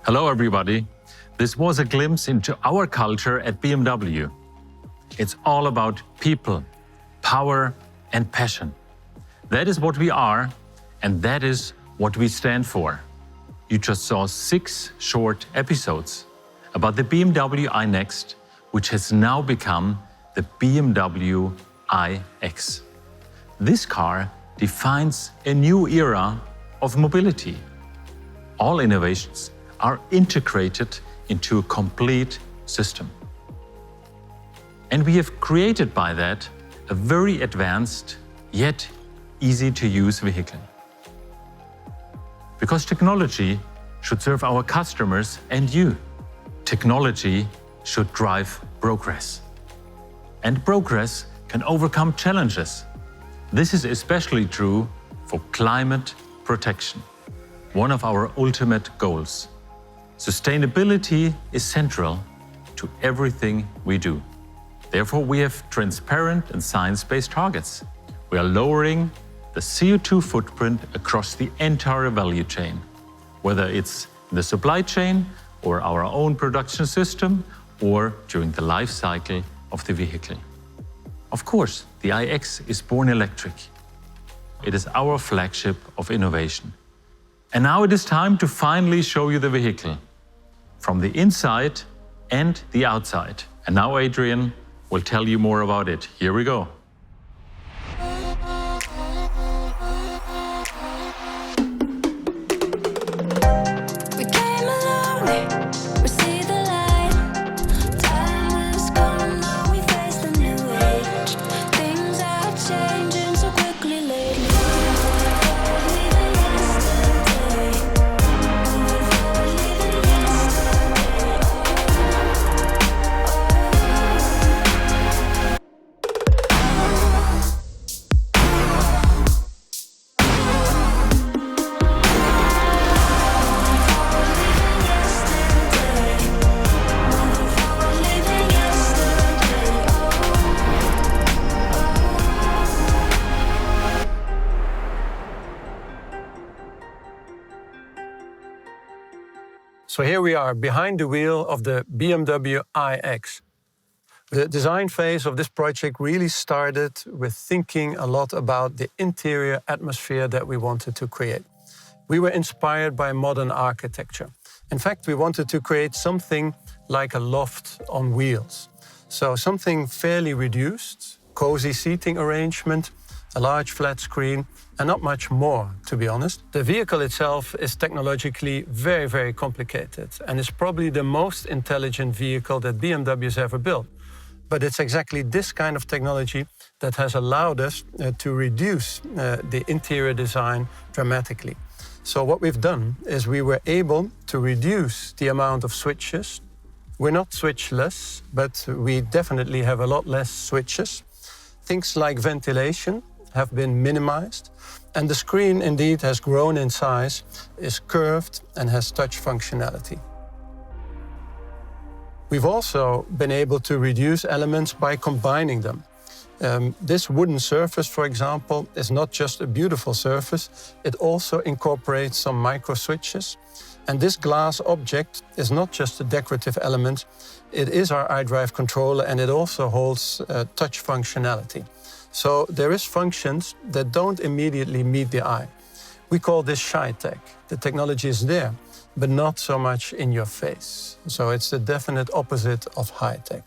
Hello everybody. This was a glimpse into our culture at BMW. It's all about people, power and passion. That is what we are, and that is what we stand for. You just saw 6 short episodes about the BMW iNext, which has now become the BMW iX. This car defines a new era of mobility. All innovations are integrated into a complete system. And we have created by that a very advanced yet easy-to-use vehicle. Because technology should serve our customers and you. Technology should drive progress. And progress can overcome challenges. This is especially true for climate protection, one of our ultimate goals. Sustainability is central to everything we do. Therefore, we have transparent and science-based targets. We are lowering the CO2 footprint across the entire value chain, whether it's in the supply chain or our own production system or during the life cycle of the vehicle. Of course, the iX is born electric. It is our flagship of innovation. And now it is time to finally show you the vehicle, from the inside and the outside. And now Adrian will tell you more about it. Here we go. So here we are behind the wheel of the BMW iX. The design phase of this project really started with thinking a lot about the interior atmosphere that we wanted to create. We were inspired by modern architecture. In fact, we wanted to create something like a loft on wheels. So something fairly reduced, cozy seating arrangement, a large flat screen, and not much more, to be honest. The vehicle itself is technologically very, very complicated and is probably the most intelligent vehicle that BMW has ever built. But it's exactly this kind of technology that has allowed us to reduce the interior design dramatically. So what we've done is we were able to reduce the amount of switches. We're not switchless, but we definitely have a lot less switches. Things like ventilation have been minimized, and the screen indeed has grown in size, is curved and has touch functionality. We've also been able to reduce elements by combining them. This wooden surface, for example, is not just a beautiful surface, it also incorporates some micro switches. And this glass object is not just a decorative element, it is our iDrive controller, and it also holds touch functionality. So there is functions that don't immediately meet the eye. We call this shy tech. The technology is there, but not so much in your face. So it's the definite opposite of high tech.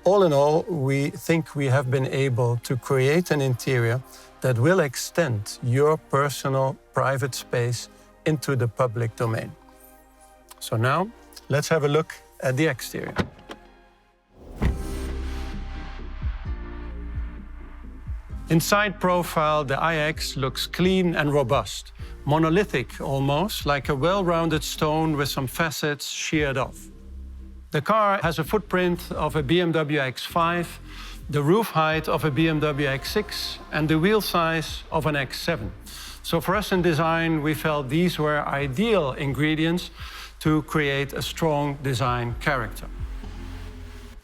All in all, we think we have been able to create an interior that will extend your personal private space into the public domain. So now, let's have a look at the exterior. In side profile, the iX looks clean and robust, monolithic almost, like a well-rounded stone with some facets sheared off. The car has a footprint of a BMW X5, the roof height of a BMW X6, and the wheel size of an X7. So for us in design, we felt these were ideal ingredients to create a strong design character.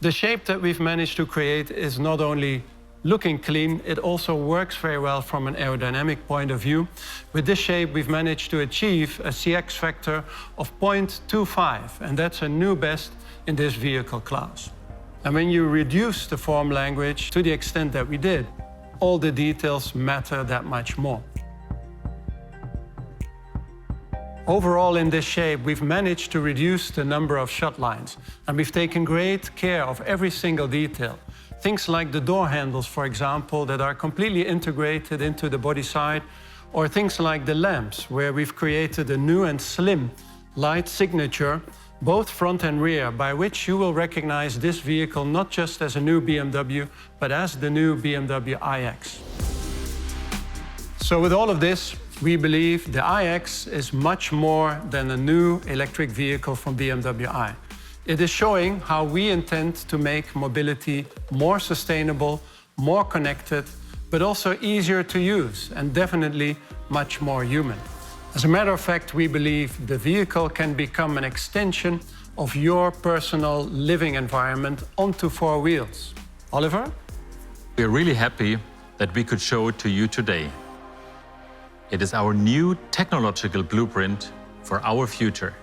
The shape that we've managed to create is not only looking clean, it also works very well from an aerodynamic point of view. With this shape, we've managed to achieve a CX factor of 0.25, and that's a new best in this vehicle class. And when you reduce the form language to the extent that we did, all the details matter that much more. Overall, in this shape, we've managed to reduce the number of shut lines, and we've taken great care of every single detail. Things like the door handles, for example, that are completely integrated into the body side, or things like the lamps, where we've created a new and slim light signature, both front and rear, by which you will recognize this vehicle not just as a new BMW, but as the new BMW iX. So with all of this, we believe the iX is much more than a new electric vehicle from BMW i. It is showing how we intend to make mobility more sustainable, more connected, but also easier to use and definitely much more human. As a matter of fact, we believe the vehicle can become an extension of your personal living environment onto four wheels. Oliver? We are really happy that we could show it to you today. It is our new technological blueprint for our future.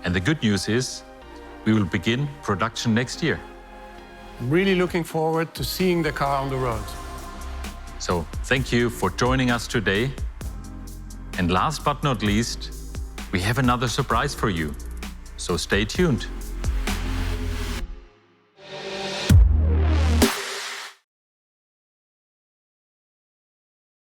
And the good news is, we will begin production next year. I'm really looking forward to seeing the car on the road. So thank you for joining us today. And last but not least, we have another surprise for you. So stay tuned.